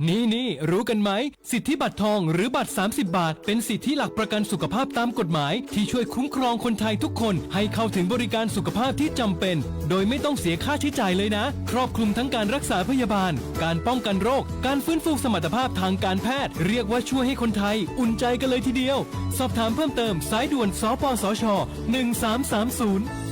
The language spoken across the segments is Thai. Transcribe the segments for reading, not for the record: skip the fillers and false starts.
นี่รู้กันไหมสิทธิบัตรทองหรือบัตร30 บาทเป็นสิทธิหลักประกันสุขภาพตามกฎหมายที่ช่วยคุ้มครองคนไทยทุกคนให้เข้าถึงบริการสุขภาพที่จำเป็นโดยไม่ต้องเสียค่าใช้จ่ายเลยนะครอบคลุมทั้งการรักษาพยาบาลการป้องกันโรคการฟื้นฟูสมรรถภาพทางการแพทย์เรียกว่าช่วยให้คนไทยอุ่นใจกันเลยทีเดียวสอบถามเพิ่มเติมสายด่วนสปสช1330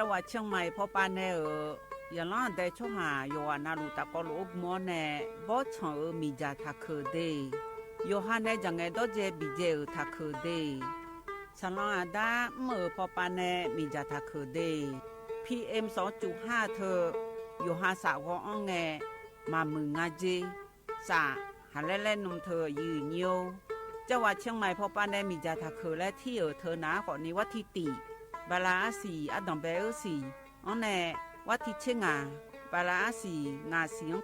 จังหวัดเชียงใหม่พอปานแน่อย่างล่าได้ช่วงหาโยอานาลูตะกอลูบมอแน่บ่ชงมีจาทักคือเดโยฮันได้จังไงดอเจบิเจทักคือเดฉันล่าได้พอปานแน่มีจาทักคือเด PM 2.5 เธอโยฮาสาวอ้องแงมามึงงาเจสาหาเล่นนมเธอยืนโยจังหวัดเชียงใหม่พอปานแน่มีจาทักคือและที่เธอหนาก่อนนี้วัดทิติบาลาสีอดอมเบลสีอันแน่วัดที่เชงาบาลาสีงาเสียง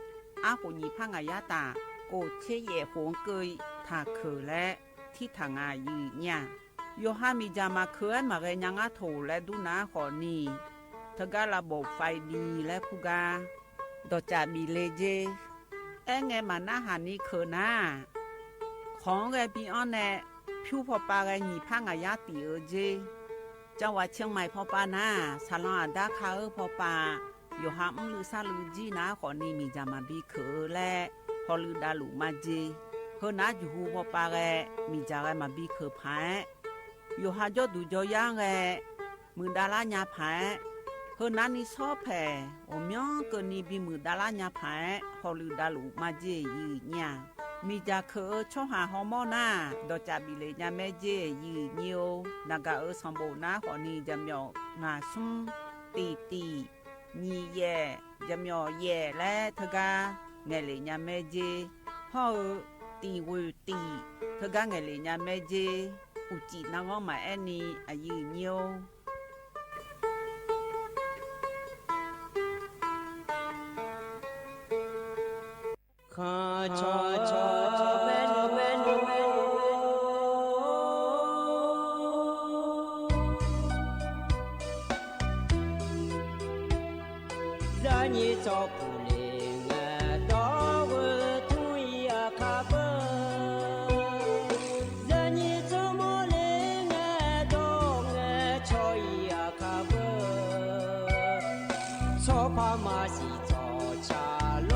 อาโกญีพังอายาตาโกเชเยหงเกยทาเคและที่ทางอายืเนี่ยโยฮามีจามาเคยมาเรยังอาโถและดูนาขอนีทการะบบไฟดีและคุกาดอจาบีเลเจไงมาหน้าหานี้เคอหน้าของไงปีอันแน่ผิวพอปาไงญีพังอายาตีเจจังหวัดเชียงใหม่พอปานาซาลอนดาคาพอปาอยู่หามลือซาลือจีนาขอนี่มีจามาบีเคอและพอลือดาลุมาเจเฮนาอยู่หูพอปาแกมีจาแกมาบีเคอพายอยู่หาจอดูจอย่างแกมือดาลาญาพายเฮนานี่ชอบแผ่โอมยองเกินนี่บีมือดาลาญาพายพอลือดาลุมาเจยืเนี่ยมีจาเคอช่องหาฮอร์โมนาดอจาบิเลญาแม่เจยืเนียวนากาสมบูนาขอนีจำยองาซุมตีนีแย่จำยอแย่และทกาเงเลญาแม่เจฮอตีวูตีทกาเงเลญาแม่เจอุจินางอมาแอนีอายืเนียวข้าชอแม่นซานีจอปูเลงดอวทุยาคาเบซานีจอโมเลงดองชอยาคาเบชอพามาสิจอชาโล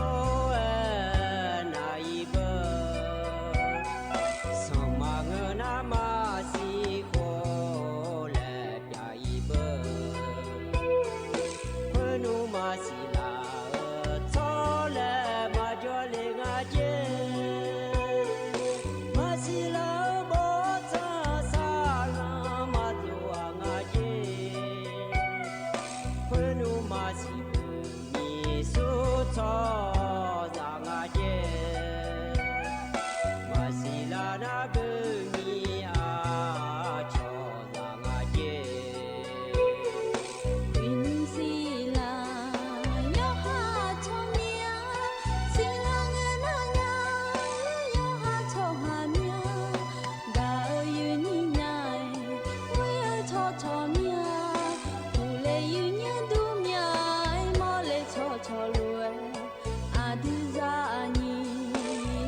Adizani,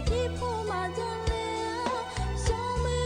tipo mazale, some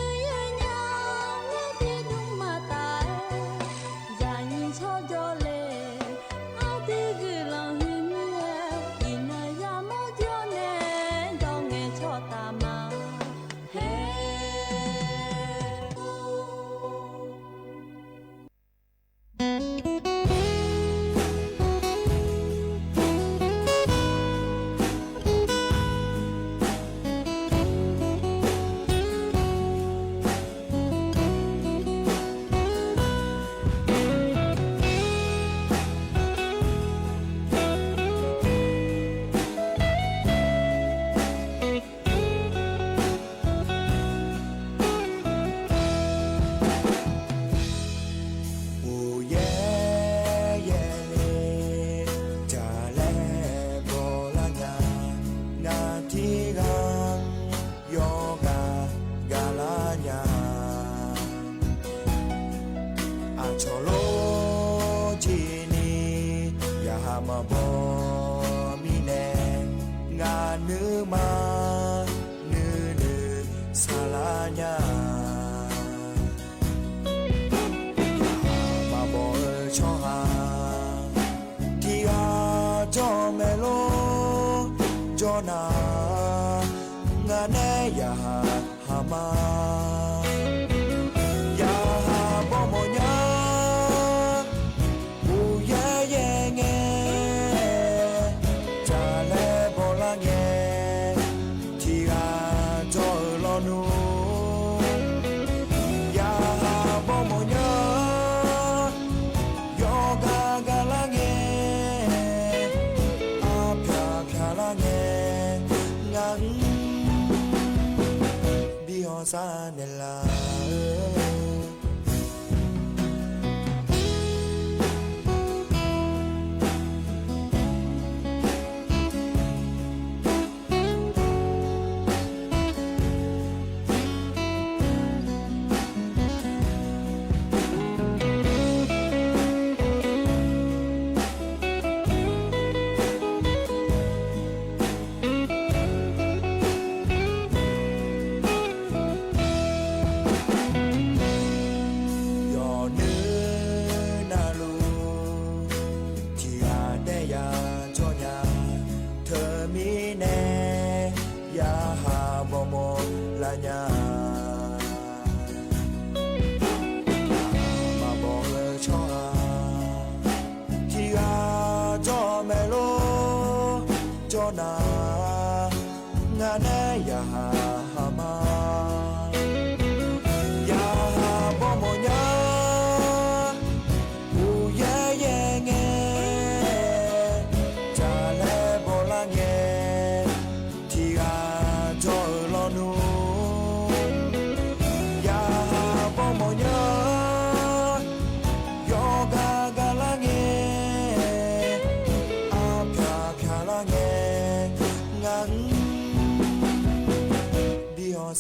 nya ma bo cho ha ti ha cho me lo cho na nga ne ya ha ma ya ha bo mo nya u ye ye nge cha le bo la nge ti ha cho lo nu ya ha bo mo nya yo ga la nge a pya la nge ngang bi ho sa ne la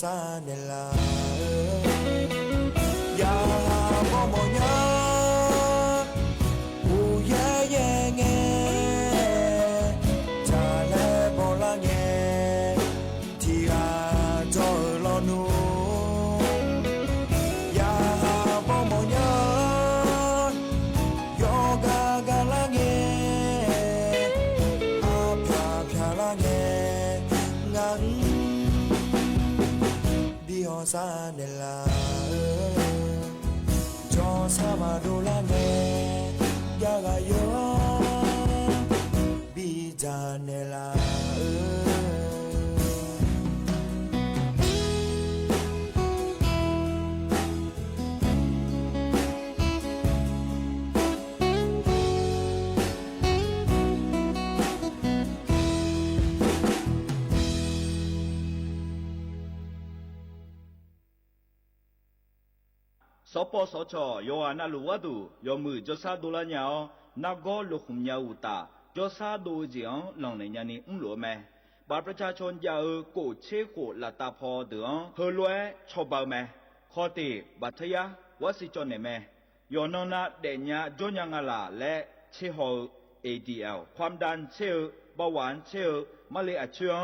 sa ne la ya bo mo nya u ye ye nge cha le bo la nge ti ha cho lo nu ya bo mo nya yo ga la nge a pya la nge ngang sa ne la cho sa ma do la ne ya ga yo bi ja ne laสปสชโยอานาลูวะดูยอมือจอซาดูละญานักก็ลุกหุมญาอุตาจอซาดูเจียงหลังในญานี้หลัวแม่บาประชาชนยาโกเชโกละตาพอเดืองเฮลวยชอบาแม่ข้อตีบัทยาวสิจอนแม่ยอนนาเดญาจอนยังลาและเชฮอ ADL ความดันเชลเบาหวานเชลมะเร็งอัดเชื้อ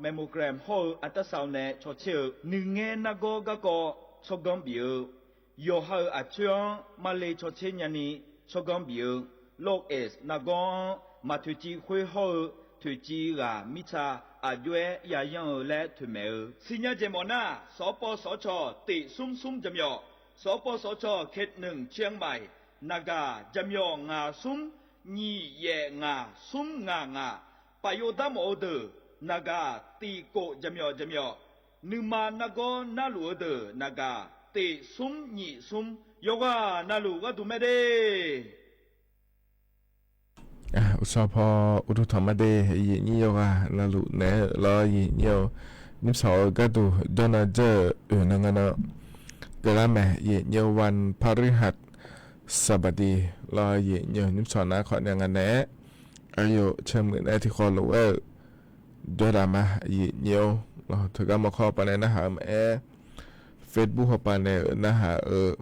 แมมโมแกรมฮออัลตราซาวน์เนชอเชลหนึ่งเงินนักก็ชกกอมบิวยอฮาอัดเชื้อมาเลชอเชญานีชกกอมบิวโลกเอสนักมาถุจีคุยฮอถุจีรามิชาอายุยายังและถุเมอสิญญาเจมอนาสปสชติซุ่มจำยอสปสชเขตหนึ่งเชียงใหม่นากาจำยองาซุ่มยี่เยงาซุ่มงาปโยดามโอเดนากาตีโกจำยอนึมานักนาลูเดนากาติซุ่มยี่ซุ่มโยกานาลูก็ดูไม่ได้อุสพออุทุธรรมเดยนี่โยกานาลูเนลอยเนียวนิสอก็ดูดอนาเจอนังนะกระแม่เนียววันพฤหัสบดีลอยเนียวนิสอนาขอนังนะอายุเชื่อมือในที่คอลูดอรามาเนียวเราถือการมาข้อปานนะหาแม่เฟซบุ๊กปานนะหา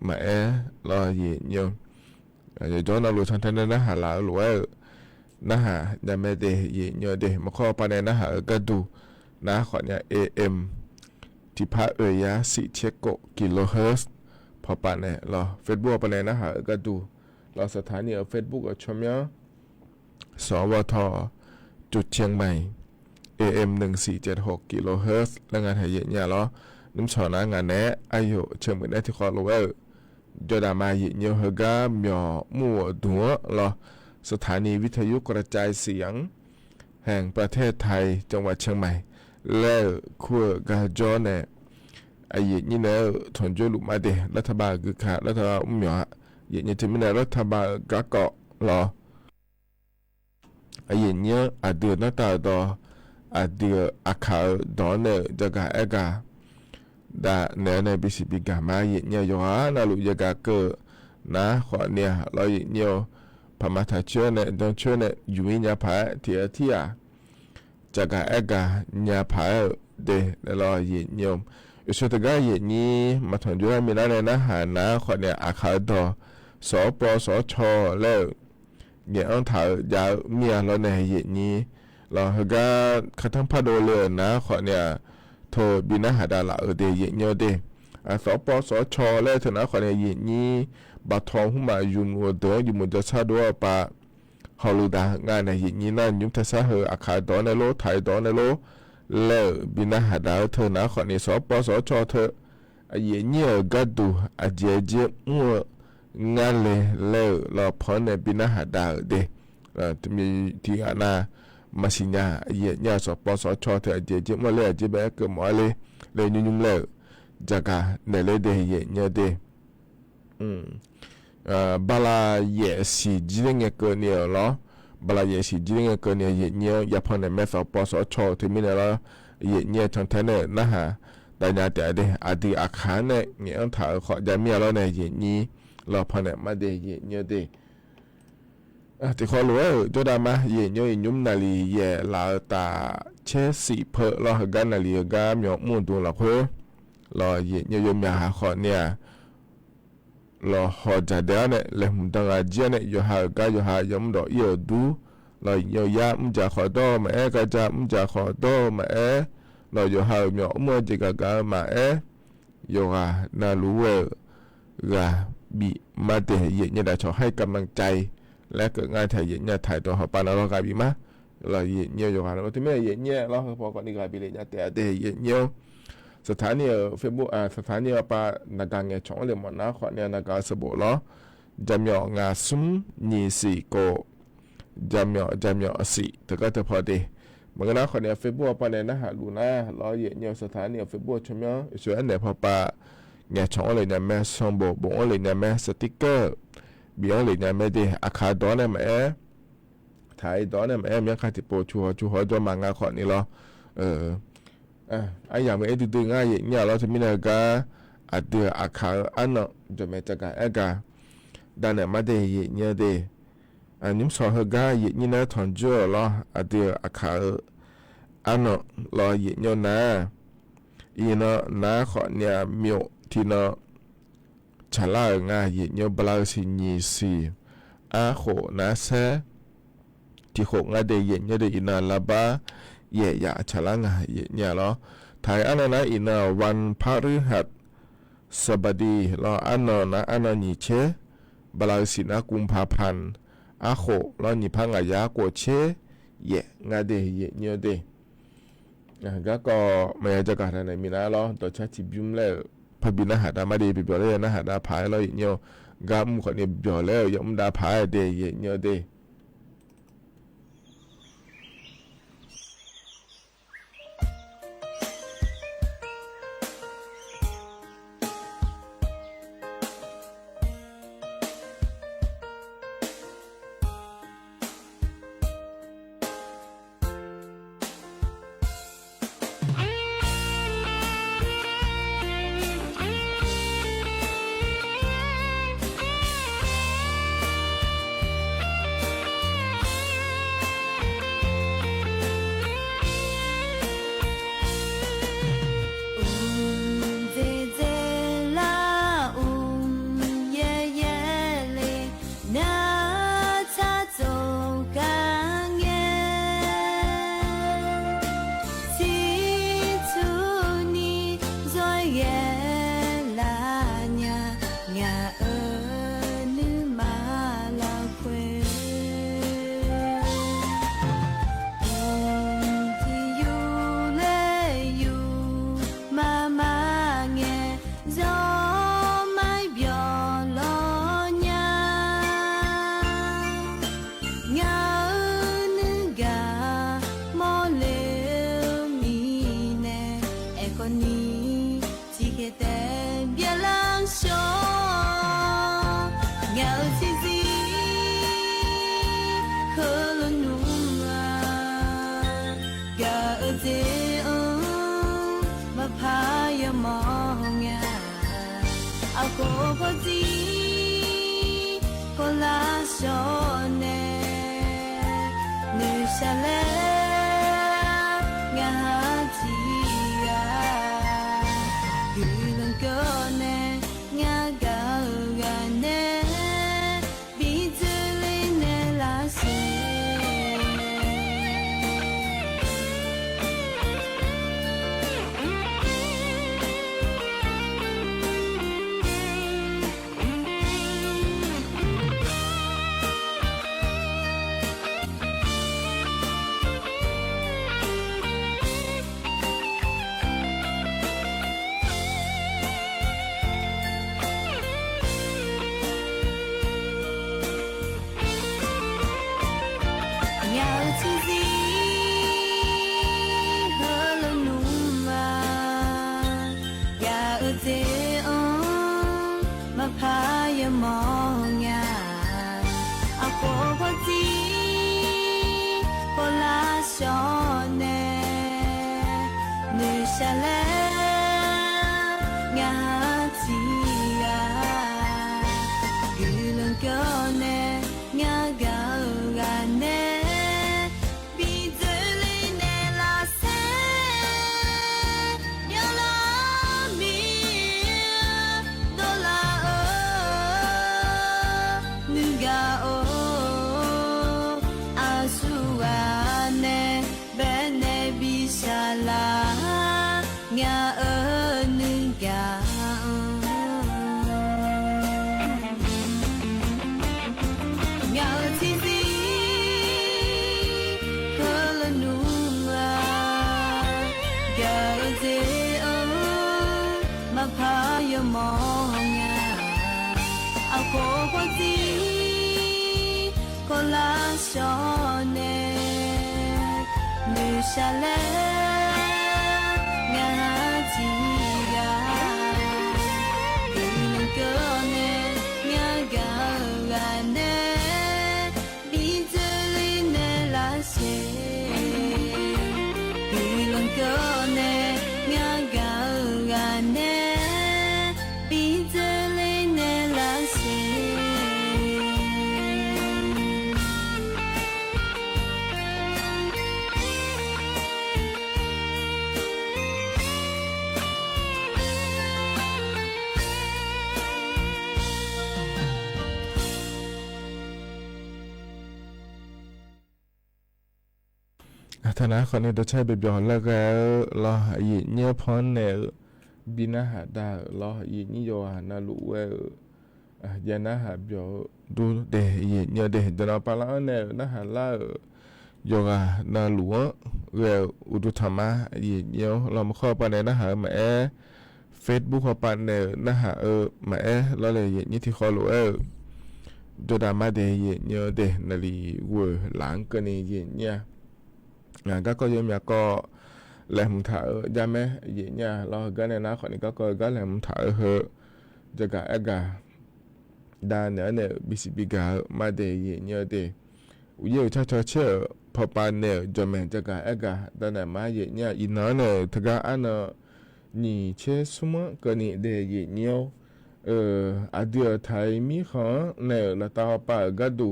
แม่ลอยเนียวอย่าจอนาลูทันทันนะหาลาลูนะฮะดามเดยเนเดมาข้อปานนะฮะก็ดูนะขอเนี่ย AM ที่พระยาสิเชโกกิโลเฮิรตซ์พอปะเนี่ยรอเฟซบุ๊กปะเนี่ยนะฮะก็ดูรอสถานีเฟซบุ๊กชมยสวทจุดเชียงใหม่ AM 1476กิโลเฮิรตซ์แล้วงานหายเนี่ยรอน้ำชอนะงานแนะอายุเชิงเหมือนได้ที่คอโลเวอร์จดามาเยเนียวเฮกาหมอมั่วดัวรอสถานีวิทยุกระจายเสียงแห่งประเทศไทยจังหวัดเชียงใหม่และคัวกาจอเนี่ยไอ้ยี่เนี่ยถอนโจลุมาเดรัฐบาลคือขารัฐบาลหมอยี่เนี่ยถึงไม่ได้รัฐบาลกะเกาะรอไอ้เนี่ยอาเดือหน้าตาดออาเดืออาขาวดอนเนี่ยจะกะเอกาดาเนี่ยบิสิบิกามายี่เนี่ยยอนาลุยกะเกอนะขอเนี่ยเรายี่เนี่ยพม่าทัชเชอร์เนี่ยดอนเชอร์เนี่ยอยู่เนี่ยพายเทียที่อ่ะจะกะเอกาเนี่ยพายเดแล้วยี่เนี่ยอุชตกาเยนี้มาถอนจุฬามีนาเนี่ยนะหานะขอเนี่ยอาคาดอสปสชแล้วเนี่ยอันถ่ายยาเมียเราเนี่ยเยนี้เราเฮกาคัทั้งพาโดเลยนะขอเนี่ยโทบินะหาดาละเดเยเนี่ยเดสปสชแล้วเถอะนะขอเนี่ยเยนี้บัดทองหุ่มาอยู่มัวเดออยู่มัวจะซาดัวปะฮอลูดางานเนี่ยเยนี้นั่นยุ่งทศะเฮอาคาดอในโลไทยดอในโลแล้วบินาหาดาวเธอนะขอนี่สปสชเธอไอ้เนี่ยกัดดูอาเจเจมัวงานเลยแล้วเราพอในบินาหาดาวเดมีที่อาณามาสิญญาไอ้เนี่ยสปสชเธออาเจเจมัวเลยอาเจแบบเกิดหมอเลยยุ่งแล้วจากการในเลยเดเนี่ยเดบาลาเยสีจีเงเกินเนี่ยหรอบลาเยสีจีเงเกินเนี่ยเนี่ยอย่าพอในแม่สปสชถึงมีแล้วเนี่ยทั้งท่านเนี่ยนะฮะแต่เนี่ยแต่เดอดีอาคารเนี่ยเนี่ยอันถ่ายขอจะมีแล้วเนี่ยเนี่ยเราพอเนี่ยมาเดเนี่ยเดที่ขอรู้จุดามาเนี่ยยุ่มนาลีเนี่ยลาตาเชสีเพอเราหกันนาลีกามยกมุ่งตัวเราเพอเราเนี่ยยุ่มยาขอเนี่ยเราหอจะเดียวเนี่ยเลยมุดงอาเจียเนี่ยอยู่หากอยู่หายมดอกเยอะดูเราอยู่ยามจะขอโตมาก็จะจะขอโตมาเราอยู่หาหมอมัวจิกะกะมาอยู่หานารู้ว่าบีมาเตยเนี่ยได้ชอให้กำลังใจและเกิดงานถ่ายเนี่ยถ่ายตัวหอปานเรากาบีมาเราเนี่ยอยู่หาเราที่ไม่เนี่ยเราพอก่อนนี่กาบีเลยเนี่ยแต่เนี่ยสถานีเฟซบุ๊กสถานีปานากางเงช่องเลยมันนะขอเนี่ยนากาสบุล้อจำยองาซุมนี่สิโกจำยอสิแต่ก็จะพอดีเหมือนกันนะขอเนี่ยเฟซบุ๊กปาเนี่ยนะฮะลูน่าล้อเนี่ยสถานีเฟซบุ๊กชมยอส่วนเนี่ยพอปาเงช่องเลยเนี่ยแม่ส่งบ่งเลยเนี่ยแม่สติ๊กเกอร์เบี้ยเลยเนี่ยแม่ดีอาคาดอนเนี่ยแม่ถ่ายดอนเนี่ยแม่ยังขาดติโปชัวจอมางาขอนี่ล้อไอ้อย่างเมื่อดึงง่ายเนี่ยเราจะมีอะไรก็อาเดืออาคาอันเนาะจะไม่จะกันกาดันเนี่ยมาเดยเนี่ยเดนิมสอเฮกาเนี่ยนะถอนจ่อล้ออาเดืออาคาอันเนาะล้อเนี่ยนะอีเนาะนะขอเนี่ยมีที่เนาะฉลาดง่ายเนี่ยบลาสินีสีอาโขนะเซที่โขง่ายเดยเนี่ยเดอินาลาบาเย่ยาฉลาดง่ายเนี่ยล้อไทยอันนั้นอินาวันพฤหัสบดีล้ออันเนาะนะอันนั้นนี่เชบลาสินะกุมภาพันธ์อาโคล้อนี่พังอายาโกเชเย่งาเดเย่เนี่ยเดก็ไม่จะการอะไรมีนะล้อตัวชัดจิบยุ่มแล้วพบินะหาดามาเดบิบเลยนะหาดาพายล้อเนี่ยกามคนเนี่ยบิบแล้วยมดาพายเดเย่เนี่ยเด阿哥哥子，过拉小呢，女下来呀子呀，女人个呢呀个个呢，鼻子里呢拉些。มองยาอาโกโกจีโกลาชอนเนนึชาเลงาจียากุลงก็เนงากากาเนบีเจลิเนลาเซยาลามีโดลาNuga o asuane bene bisala nga nuga nga tizi kolonua ga te o mapaya monga ako ko ti con lá gió nè như xa lẽ ngã chi ga đừng cơ nè ngã ga ga nè đi chơi lên nè lá xe đừng cơ nè ngã ga ga nè đi chơi lên nè lá xeธนาคนนี้จะใช้ไปย้อนแล้วก็รออีเนี่ยพอนเนี่ยบินาหาดารออีนี่โยหานาลูเอยานาหาเบียวดูเดอีเนี่ยเดจะนอปาลาเนี่ยนาหาลาโยกานาลูอุดุธรรมะอีเนี่ยเรามาเข้าไปในนาหามาเฟซบุ๊กเข้าไปเนี่ยนาหามาเราเลยเนี่ยที่ขอลูจดามาเดเนี่ยเดนาลีเวหลังกันนี่เนี่ยก็ก็ยังมีก็แหลมถ่ายยาแม่ยี่เนี่ยเราก็ในน้าคนนี้ก็แหลมถ่ายเหอะจะกะเอกะดาเนี่ยบิสิบิกามาเดยี่เนี่ยเดวิวชาเชื่อพอปานเนี่ยจะแม่จะกะเอกะดาเนี่ยมายี่เนี่ยอินนั่นเนี่ยถ้าก็อันนี่เชื่อสมก็นี่เดยี่เนี่ยอดีตไทยมีข้อเนี่ยเราตาป่าก็ดู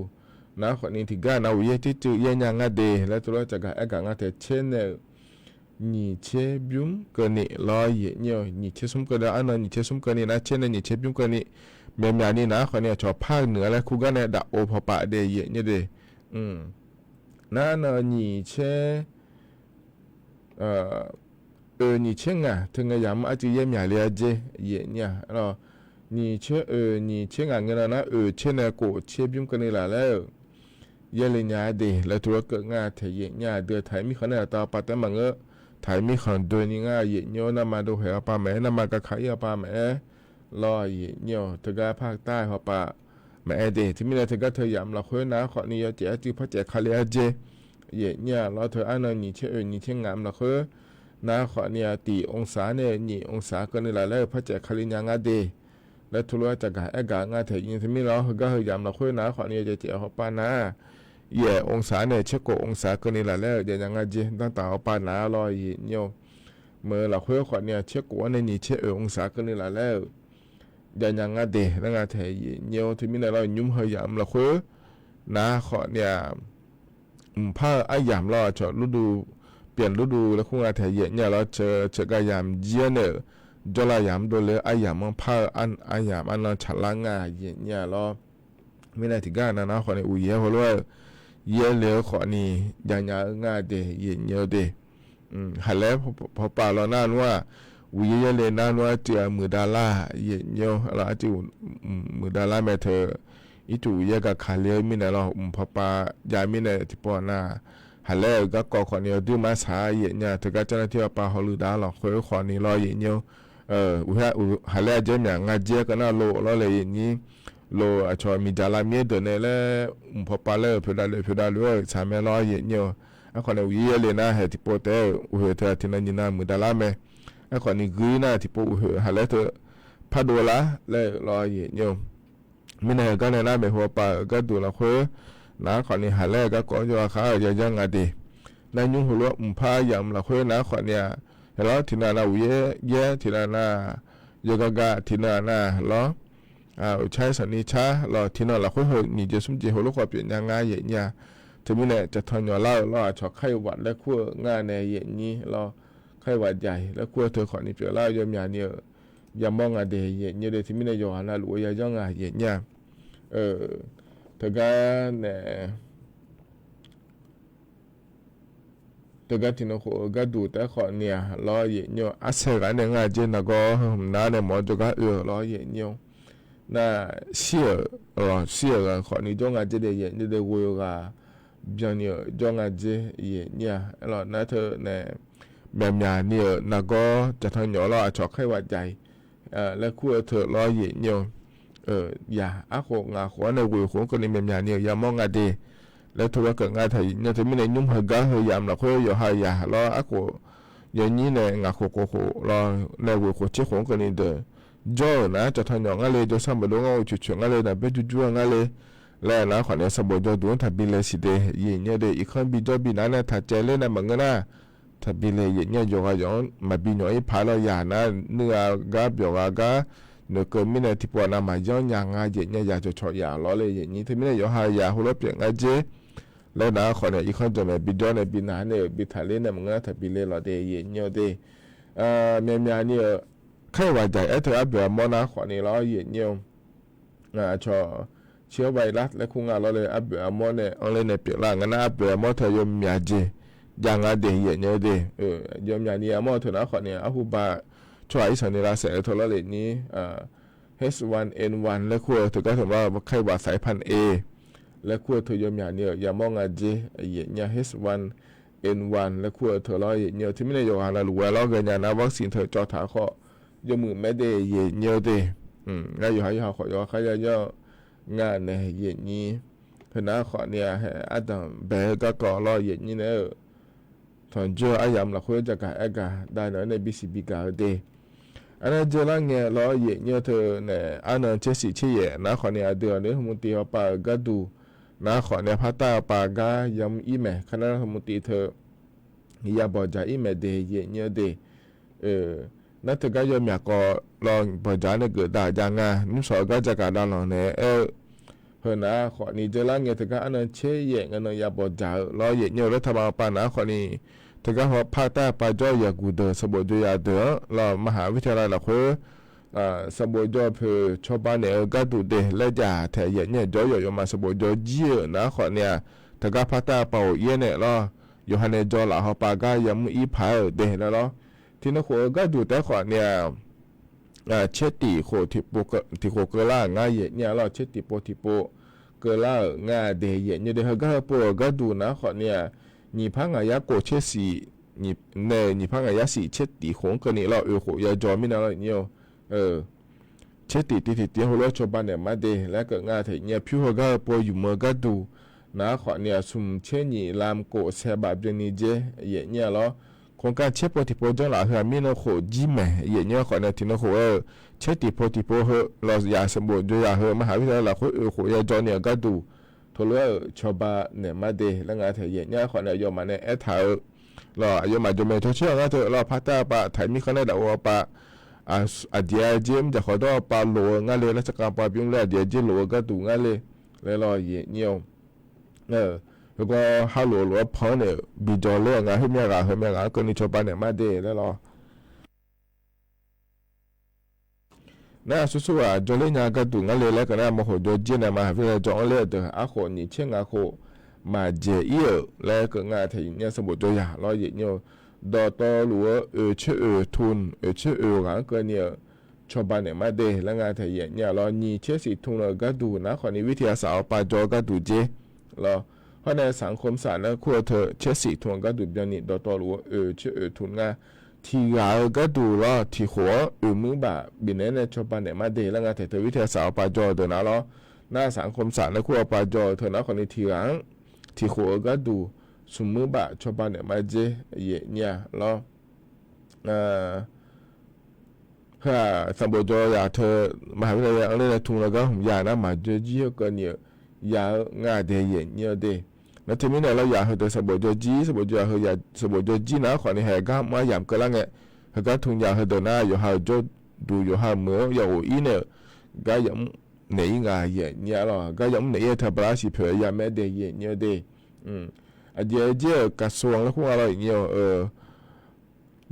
น้าคนนี้ที่กันเอาเยอะที่จุเยอะยังเดแล้วตัวจะกะเอกะงาแต่เช่นเนี่ยนี่เชื่อบิมก็นี่รอเยอะเนี่ยนี่เชื่อสมก็ได้อันนั้นนี่เชื่อสมก็นี่นะเช่นนี่เชื่อบิมก็นี่เมียนี่นะคนนี้ชอบภาคเหนือแล้วคู่กันเนี่ยด่าโอพอปะเดเยอะเนี่ยเดนั่นนี่เชื่อนี่เชื่องถึงยามอาจจะเยี่ยมใหญ่เลยเจเยอะเนี่ยเรานี่เชื่อนี่เชื่องเงินนะเช่นเนี่ยกูเชื่อบิมก็นี่แหละแล้วเยอะเลยเนี่ยเดแล้วตัวก็ง่ายแต่เยอะเนี่ยเดือดไทยมีคนเนี่ยต่อไปแต่มันก็ไทยมีคนโดยนี่ง่ายเยอะเนี่ยน้ำมาดูเหรอป่ะแม่น้ำมากระขายป่ะแม่รอเยอะเนี่ยถึงกับภาคใต้เขาป่ะแม่เดที่มีอะไรถึงกับเธอยามเราคุยนะขอนี่เจ๊จีพ่อเจ๊คาเลียเจเยอะเนี่ยเราเธออันนั้นนี่เชื่อนี่เชื่องามเราคุยนะขอเนี่ยตีองศาเนี่ยนี่องศาก็นี่แหละแล้วพ่อเจ๊คาเลียงาเดแล้วทุเรศจะกะเอกะงาเธอยิงที่มีเราก็เฮยามเราคุยนะขอนี่เจ๊เขาป่ะนะเย่องศาเนี่ยเช็คกองศาก็นี่แหละแล้วเดี๋ยวยังไงจีตั้งแต่เอาปานหนารอยเนี่ยเมื่อเราคุยขวดเนี่ยเช็คกว่าในนี่เช็คองศาก็นี่แหละแล้ว ยังงาเดแล้วงาแถเนียวที่มีในเรายุ่มเฮยามละคุนะขอเนี่ยผ้าไอยามเราจอดฤดูเปลี่ยนฤดูแล้วคงงาแถเนี่ยเราเจอกายามเจียเนอจลายามโดเลยไอยามมันผ้าอันไอยามอันเราฉลางงาเนี่ยเรามีในที่การนะขอในอุยเยหัวเลยเยเหลือขอนี่ยังงาเดเนียวเดหันแล้วพอป่าเราหน้าว่าวิเยเลนานว่าเจอมือดาล่าเยอะเราจิมือดาล่าแม่เธออีจูเยกับขาเลี้ยมินะเราพอปายามินะที่ปอนาหันแล้วก็ก่อขอเนี่ยดูมาสาเนี่ยเธอก็เจ้าหน้าที่ปาฮอลูดาเราเคยขอนี่รอเยอะหันแล้วเจอเนี่ยงาเจก็น่าโลเราเลยอย่างนี้โลชอมีดาล่าเมียเดินแล้วพอปาเลยเพดาเลยสามรอเยอะอ่ะขอเนี่ยวิเยเลนะเหตุปอเตอเธอที่นั่นนี่นะมือดาล่าแม่ไอ้คนนี้กีน่าที่ปูหาเลตัวพัดดูละเลยรอเยอะไม่แน่ก็ในหน้าแบบหัวปลาก็ดูละคุยน้าคนนี้หาเลก็ก่อนจะว่าเขาจะยังไงดีนายยุ่งหัวพายามละคุยน้าคนนี้แล้วที่นั่นเราเยอะที่นั่นน่ะเยอะก็ที่นั่นน่ะแล้วใช้สันนิษฐานเราที่นั่นละคุยหัวนี่จะสมจิตหัวลูกว่าเปลี่ยนยังไงเนี่ยถึงไม่แน่จะทอนยอเล่าเราชอบไข้หวัดและขั้วง่ายในอย่างนี้เราไข้หวัดใหญ่แล้วกลัวเธอขอนี่เปล่าเล่ายอมยาเนี่ยยามองอะไรเนี่ยเดี๋ยวที่ไม่ได้ยอมนะหรือว่าย่องอะไรเนี่ยเธอก็เนี่ยเธอก็ที่น้องก็ดูแต่ขอเนี่ยรอเนี่ยอาศัยกันเนี่ยงานเจนก็น้าเนี่ยหมอจะก็รอเนี่ยน่าเสียกันขอนี่จ้องงานเจเดียเนี่ยเดี๋ยววัวก็ยังเนี่ยจ้องงานเจเนี่ยแล้วน่าเธอเนี่ยแบบเนี่ยนักก็จะทำหยอเราชอบให้วัดใจและคู่เธอรอเนี่ยอย่าอาโคงาขวานในวัวของคนนี้แบบเนี่ยอย่ามองอะไรแล้วทุกข์เกิดงานไทยเนี่ยถึงไม่ได้ยุ่งหัวก้าหัวยามเราค่อยอยู่หายารออาโคอย่างนี้เนี่ยงาโครอในวัวของเจ้าของคนนี้เด้อจ่อนะจะทำหยองอะไรจะสร้างบ้านเราจุดๆอะไรนะเป็นจุดๆอะไรแล้วนะขวัญเนี่ยสมบูรณ์จะดูทับบิเลสิเดย์เนี่ยเดย์อีกคนบิจบินั่นเนี่ยถ้าเจริญนะมันก็น่าทับบิเลเนี่ยโยกย้อนมาบินย้อนพาเราอย่างนั้นเนื้อกาบโยกาเนื้อเกิดไม่ได้ที่ปวดน้ำมาย้อนอย่างง่ายเนี่ยอยากจะชอบอย่างล้อเลยอย่างนี้ที่ไม่ได้ย้อนหายาหัวเราเปลี่ยนง่ายเจแล้วนะขวัญเนี่ยอีกคนจะมาบินย้อนในบินนั้นเนี่ยบิทะเลเนี่ยมันก็ทับบิเลเราเดย์เนี่ยเดย์เมียเนี่ยใครว่าใจเธออับแบบมอนะขวัญเนี่ยเราเนี่ยชอเชื้อไวรัสและคุงเราเลยอับแบบมอเนี่ยเอาเลยเนี่ยเปลี่ยนร่างกันนะอับแบบมอเธอยมยาเจยังไงเดียเนี่ยเดยมยานี่มอเธอนะขวัญเนี่ยอาหูบาช่วยสันนิษฐานเสร็จทละเลนี้H1N1 และคู่เธอก็ถือว่าไข้หวัดสายพันธุ์ A และคู่เธอยมยาเนี่ยยามองอาเจเนี่ย H1N1 และคู่เธอร้อยเนี่ยที่ไม่ได้ยกหาหรือว่าเราเกินยานะวัคซีนเธอจอถาข้อยมือไม่ได้เนี่ยเดง่ายอยู่หายขอยอใครจะงานในเย็นนี้เพื่อนขอเนี่ยอาดัมเบก็ก่อรอเย็นนี้เนอะตอนเจออายามละคุยจะกะเอกะได้หน่อยในบิสิบิกาเดอันนั้นเจอละเงี้ยรอเย็นเนี่ยเธอเนี่ยอันนั้นเจสิเชี่ยนะขอเนี่ยเดือนนี้มุติว่าปากดูนะขอเนี่ยพัตตาปากายำอีเมคณะมุติเธอยาบอจาอีเมเดเย็นเนี่ยเดนั่นเธอก็ยอมอยากก็ลองบอจาเนี่ยเกิดได้ยังไงนุ่มสาวก็จะการได้ลองเนี่ยเพื่อนนะขอนี่เจอละเงี้ยเธอก็อันนั้นเชี่ยอันนั้นยาบอจารอเย็นเนี่ยรัฐบาลปานะขอนี่เธอก็หัวพัตตาปาจ่อยากูเดอสบจอยาเดอเรามหาวิทยาลัยละคุสบจอยเพื่อชาวบ้านเนี่ยก็ดูเดและจ่าแถเย็นเนี่ยจ่อยมาสบจอยเจี๋ยนะขอเนี่ยเธอก็พัตตาเป่าเย็นเนี่ยเราอยู่หันเนี่ยจ่อละหัวปากายำอีพายเดแล้วเราที่นักขัวก็ดูแต่ขอเนี่ยเชติโคทิโปที่โคเกล่าง่ายเนี่ยเราเชติโปทิโปเกล่าง่ายเดียเนี่ยเดี๋ยวก็โปก็ดูนะขอเนี่ยนี่พังอายะโกเชสีนี่พังอายะสีเชติของกันนี่เราโหยาจอมินาเราเนี่ยเชติที่หัวเราชาวบ้านเนี่ยมาเดแล้วก็ง่ายเถียเนี่ยพิวก็โปอยู่เมื่อก็ดูนะขอเนี่ยสุ่มเชนี่ลามโกเซบาบเจนี่เจเนี่ยเราโครงการเชฟโปติโปจังหล่ะเฮมีนโคจิแม่เนี่ยขอเนี่ยที่นโคเชติโปติโปเฮเราอยากสมบูรณ์อยากเฮมหาวิทยาลัยโคยาจอเนี่ยก็ดูทว่าชาวบ้านเนี่ยมาเดแล้วงานเถียเนี่ยขอเนี่ยยอมมาเนี่ยถ่ายเรายอมมาจมเมทเชื่อว่าเธอเราพัฒนาปะถ่ายมีคะแนนดาวปะ อาเดียเจมจะขอดอปาโลงั้นเลยราชการปาพิงแล้วเดียเจโลก็ดูงั้นเลยแล้วรอเยี่ยวแล้วก็ฮัลโหลหรือพอเนี่ยบีจอเรื่องให้เมียกก็นี่ชาวบ้านเนี่ยมาเดแล้วรอน่าสู้ๆจอเล่นงานก็ดูงั้นเลยแล้วก็น่าโมโหจอเจนมาเพื่อจอเล่เดออาโคนี่เช่งอาโคมาเจเอียแล้วก็งานที่เนี่ยสมบูรณ์จอยารอเยี่ยวดอตอหรือชื่อทุนชื่อหลังก็เนี่ยชาวบ้านเนี่ยมาเดแล้วงานที่เนี่ยรอนี่เชื่อสิทุนเราก็ดูนะคนนี้วิทยาศาสตร์ปาจอก็ดูเจรอเพราะในสังคมศาสตร์นะขั้วเธอเชื่อสิทุนก็ดูแบบนี้ดอตอหรือชื่อทุนงาที่เราก็ดูรอที่หัวมือบะบินเนี่ยชาวบ้านเนี่ยมาเดแล้วงานที่เธอวิทยาศาสตร์ปาจอเดินนะรอหน้าสังคมศาสตร์นะขั้วปาจอเธอนะคนนี้ที่หลังที่หัวก็ดูสมมติว่าชาวบ้านเนี่ยมาเจเนี่ยแล้วถ้าสมบูรณ์อยากเธอมหาวิทยาลัยอะไรทุนแล้วก็ผมอยากนะมาเจอจีก็เนี่ยอยากงานเดียเนี่ยเดแล้วทีนี้เนี่ยเราอยากให้เธอสมบูรณ์จีสมบูรณ์อยากให้อยากสมบูรณ์จีนะขอในแห่ก็มาอย่างก็แล้วไงแล้วก็ทุนอยากให้เธอหน้าอยู่ให้จดดูอยู่ให้เมื่ออยากอีเนี่ยก็ยังไหนงานเนี่ยหรอก็ยังไหนเธอปราศีเผยอยากแม่เดียเนี่ยเดอาเดียกระทรวงแล้วพวกอะไรอย่างเงี้ย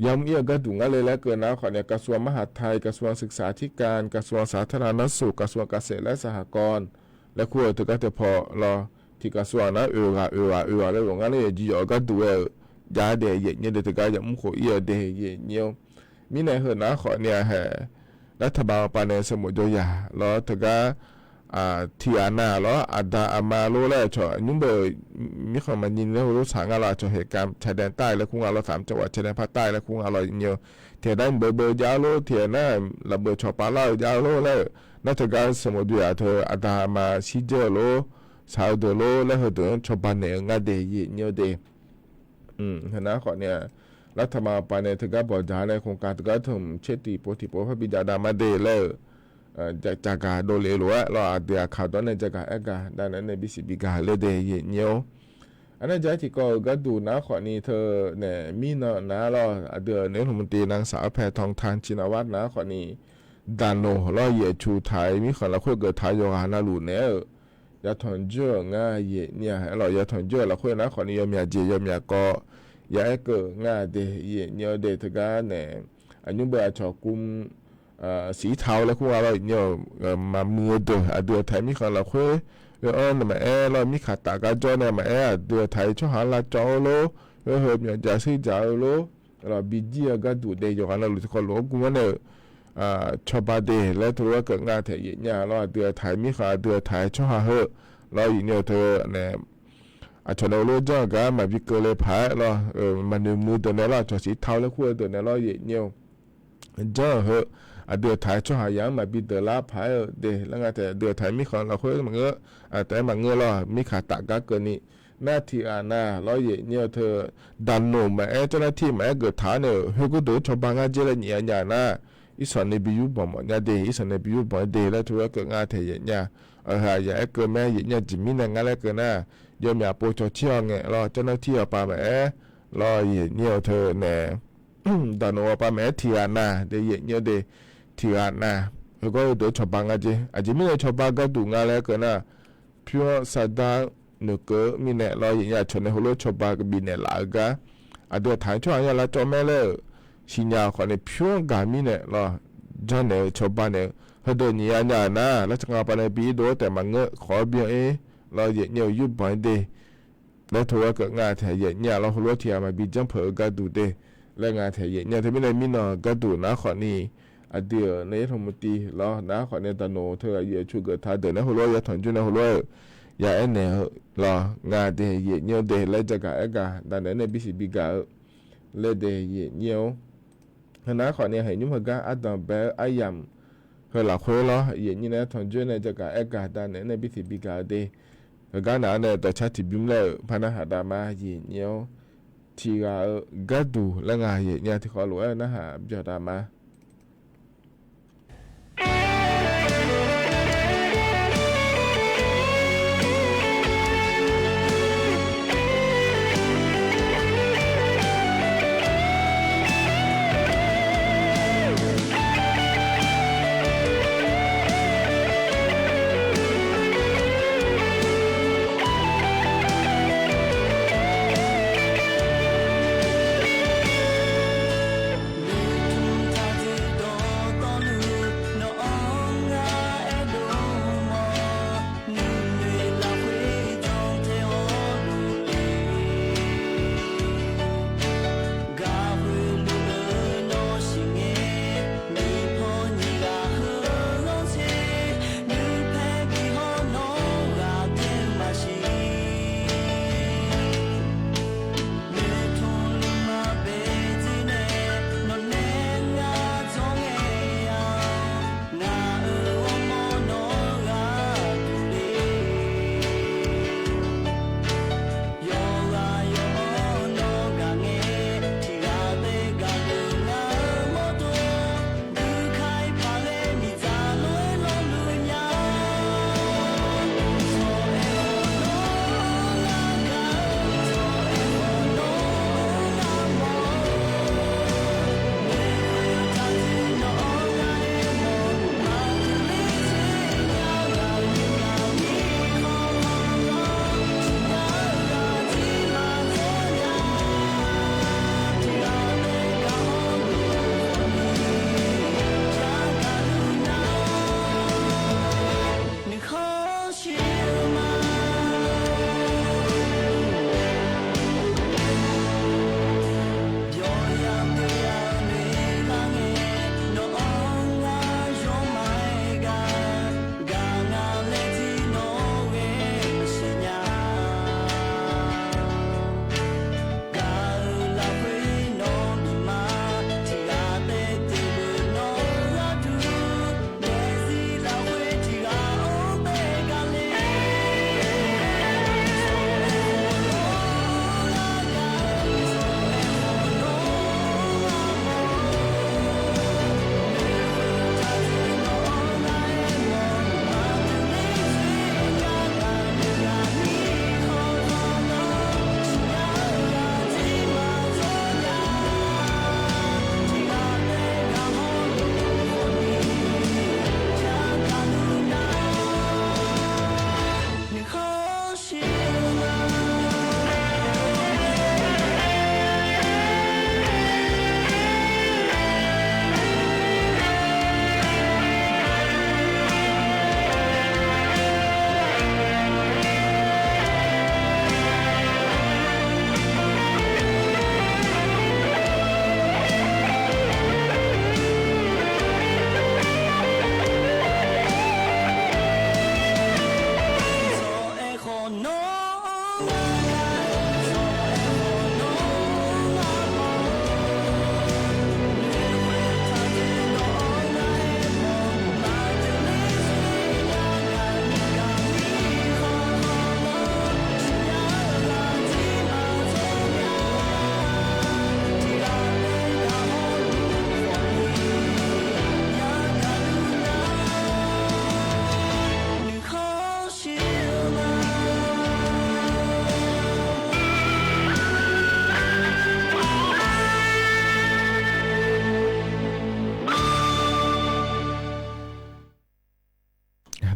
ย้ำก็ดูงั้นเลยแล้วเกินนะขอเนี่ยกระทรวงมหาดไทยกระทรวงศึกษาธิการกระทรวงสาธารณสุขกระทรวงเกษตรและสหกรณ์และขั้วถึงก็จะพอรอที่กระทรวงนะแล้วหลงงั้นเลยจีอ๋อก็ดูยาเดียเนี่ยเดี๋ยวถึงก็ยังมุ่งขอเดียเนี่ยมีในเหตุนะขอเนี่ยรัฐบาลปานในสมุทรยาแล้วถึงก็ที่นาแล้วอาดาอามาโลแล้วชอยุ่งเบอร์มีความมันยินแล้วรู้สางอะไรชอเหตุการณ์ชายแดนใต้และคุ้งอะไร3 จังหวัดชายแดนภาคใต้และคุ้งอะไรเงี้ยเทียได้เบอร์ยาวโลเทียน่าระเบิดชอปลาเล่ายาวโลแล้วนักการสมุทรยาเธออาดามาซิเจโลสาวเดโลแล้วเหตุชอปานเนี่ยงาเดียเงี้ยเดนะขอเนี่ยรัฐบาลปานในถึงก็บอกจ่าในโครงการถึงก็ถึงเชติโปธิโปพระบิดาดามาเดแล้วจากการโดเลหรือว่าเราอาจจะข่าวตอนในจากการด้านนั้นในบิสิบิกาเลเดย์เนียวอันนั้นจะที่ก็ดูนะขอนี้เธอเนี่ยมีเนาะนะเราเดือนนี้รัฐมนตรีนางสาวแพทองทานชินวัตรนะขอนี้ดันโนเราเหยียดชูไทยมีคนละคุยเกิดไทยโยฮานาลูเนี่ยยาถอนเจือง่ายเนี่ยเรายาถอนเจือเราคุยนะขอนี้ยมีเจียมีก็ยาเกิดง่ายเดย์เนี่ยเดย์ถึงกันเนี่ยอันนี้เบอร์ชอกุมสีเทาแล้วพวกเราเนี่ยมามือเดือไทยมีคนละคุยเนี่ยมาเรามีขาตากาจอเนี่ยมาเดือไทยช่วงหาละจอโลเหิบเนี่ยจะซื้อจ่ายโลเราบิจีก็ดูเดียวกันเราหลุดคนหลงกูว่าเนี่ยชอบาเดแล้วถือว่าเกิดงานเถียงเนี่ยเราเดือไทยมีขาเดือไทยช่วงหาเราอย่างเนี่ยเธอเนี่ยชนเราโลจ้ากันมาวิกเกอร์เลยพายเรามันมือเดินเราจอสีเทาแล้วคุยเดินเราเนี่ยจ้าเดือไทยช่วงหายังมาบิดเดลาพายเดแล้วไงแต่เดือไทยมีของเราคุยมันก็แต่มันเงือเรามีขาตากาเกินนี่หน้าที่นาเราเนี่ยเธอดันโนมาเจ้าหน้าที่มาเกิดฐานเนี่ยเฮก็เดือดชาวบ้านเจริญเนี่ยนะอีสานในบิวบ่มเนี่ยเดอีสานในบิวบ่เดแล้วถือว่าเกิดงานเทียเนี่ยอย่าเกิดแม่เนี่ยจิมีนั่งอะไรเกินน่ะยอมอย่าโปรโชเชียงเนี่ยเราเจ้าหน้าที่ป่าแม่เราเนี่ยเธอเนี่ยดันโนป่าแม่ที่นาเดเนี่ยเดที่นาแล้วก็เดือดชาวบ้านอาจจะไม่ได้ชาวบ้านก็ดูงานแล้วกันนะเพื่อสัตว์นึกมีเนี่ยเราอย่างชนในหัวชาวบ้านก็บินเนี่ยหลายกันเดือดถ่ายช่วงอย่างละจอมแม่เลยสิญญาคนในเพื่อนการมีเนี่ยเราจะเนี่ยชาวบ้านเนี่ยเขาเดินเนี่ยนะแล้วจะงานไปในปีโดแต่มันเงอะขอเบี้ยเราเนี่ยยุบบ่อยเดแล้วถือว่าเกิดงานแถวเนี่ยเราหัวเทียมาบินจังเผอก็ดูเดและงานแถวเนี่ยถ้าไม่ได้มีเนาะก็ดูนะขอนี่เดือในธรรมตีแล้วนะขอเนี่ยตโนเธอเยชูเกิดท่าเดินในหัวอย่าถอนจุนในหัวอย่าเนี่ยรองานเดียเนี่ยเดแล้วจะกะดันในบิสิบิกาเลเดียเนี่ยนะขอเนี่ยเห็นยุ่งเหมือนกันดันเบลอายัมเฮลักเฮลล์เนี่ยนะถอนจุนในจะกะดันในบิสิบิกาเดการนั้นเนี่ยแต่ชาติบิมเลยพนักหาดามาเนี่ยที่ก็ดูและงานเนี่ยที่เขาหลวงนะฮะจะดามา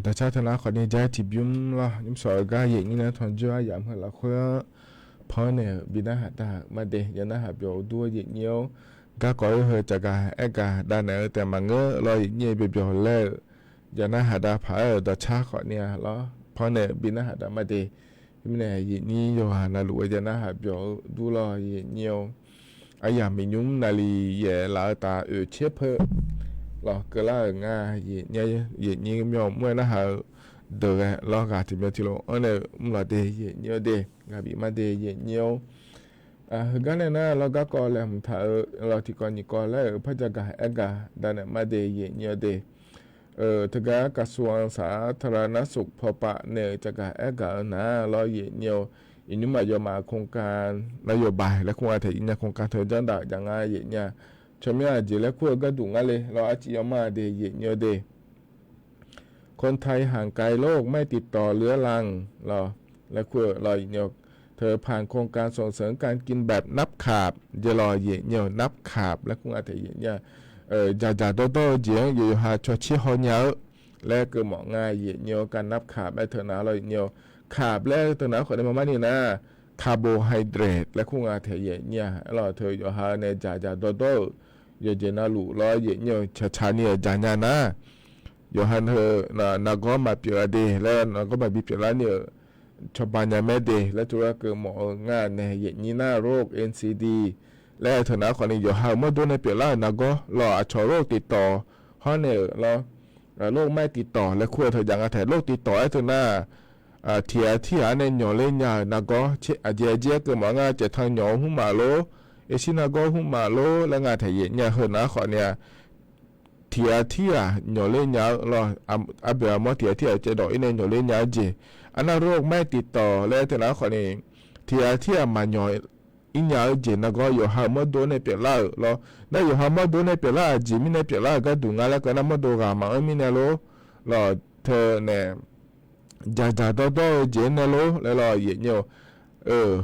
แต่ชาตินะขอเนี่ยใจที่บิมละยิ้มสอยก็อย่างนี้นะทอนจ้าอย่างเพื่อละคนเพราะเนี่ยบินาหาตามาเดยันนะหาเบียวด้วยอย่างเงี้ยก็ก่อยเหอจากการเอกาด้านไหนแต่มาเงอรออย่างเงี้ยเบียวเล่ยันนะหาดาผาแต่ชาขอเนี่ยละเพราะเนี่ยบินาหาตามาเดยิ่งเนี่ยอย่างนี้โยหานาลุยันนะหาเบียวดูรออย่างเงี้ยไอ้ยามียุ่งนาลีแย่ลาตาเชฟเพอlo cái là nga gì như nhau mới nó hở được lo cả thì mình thì lo ở này là đề gì nhiều đề là bị mà đề gì nhiều cái này nó lo các con làm thợ lo thì còn những con là phải cho cả cả đàn này mà đề gì nhiều đề thực ra cả xuồng xã thợ nó sụp phò bạ này cho cả cả nó lo gì nhiều nhưng mà do mà không can nó do bài là không ai thấy nhà không can thời gian đợi chẳng ai gì nha cho mấy anh chị lấy cua cái đủ ngayเลยเราอาจจะมาเดียเยอะเดคนไทยห่างไกลโลกไม่ติดต่อเรื้อรังเราและครัวรอเยอะเธอผ่านโครงการส่งเสริมการกินแบบนับขาบจะรอเยอะนับขาบและคงอาจจะเยอะจ่าโตโต้เจียงอยู่หาชดชี้หอเยอะและก็เหมาะง่ายเยอะการนับขาบและเธอหนาเราเยอะขาบและเธอหนาขอได้มานี่นะคาร์โบไฮเดรตและคงอาจจะเยอะเราเธออยู่หาในจ่าโตโต้giờ giờ na lụ lo giờ nhiều chả nhiều chả nhà na giờ han hơ na có mà biểu đề là nó có mà biểu là nhiều cho bạn nhà mẹ đề là chúng ta cứ mọi ngàn này giờ như na rock NCD là thằng nào còn giờ hao mất đôi này biểu là na có lo cho rockติดต่อhọ này lo rockไม่ติดต่อและควรเธออย่างแต่โรคติดต่อไอ้ตัวน่ะที่อันนี้หน่อเล่นยานะก็เช่อาเจียก็มองว่าจะทางหน่อหุ่มมาโลชินาโกหุ่มมาโลและงานไทยเนี่ยเหินนะขอเนี่ยที่หน่อเล่นยาเราอับเบียมอที่จะดอกเนี่ยหน่อเล่นยาเจอันนั้นโรคไม่ติดต่อแล้วแต่นะขอเนี่ยที่มาหน่ออินยาเจนะก็อยู่หามาโดนในเปล่าเราได้อยู่หามาโดนในเปล่าจีมิในเปล่าก็ดูงานแล้วก็น้ำมาโดกามาไม่เนี่ยโลเราเธอเนี่ยจ่าโตเจเนี่ยโลแล้วเราเยี่ย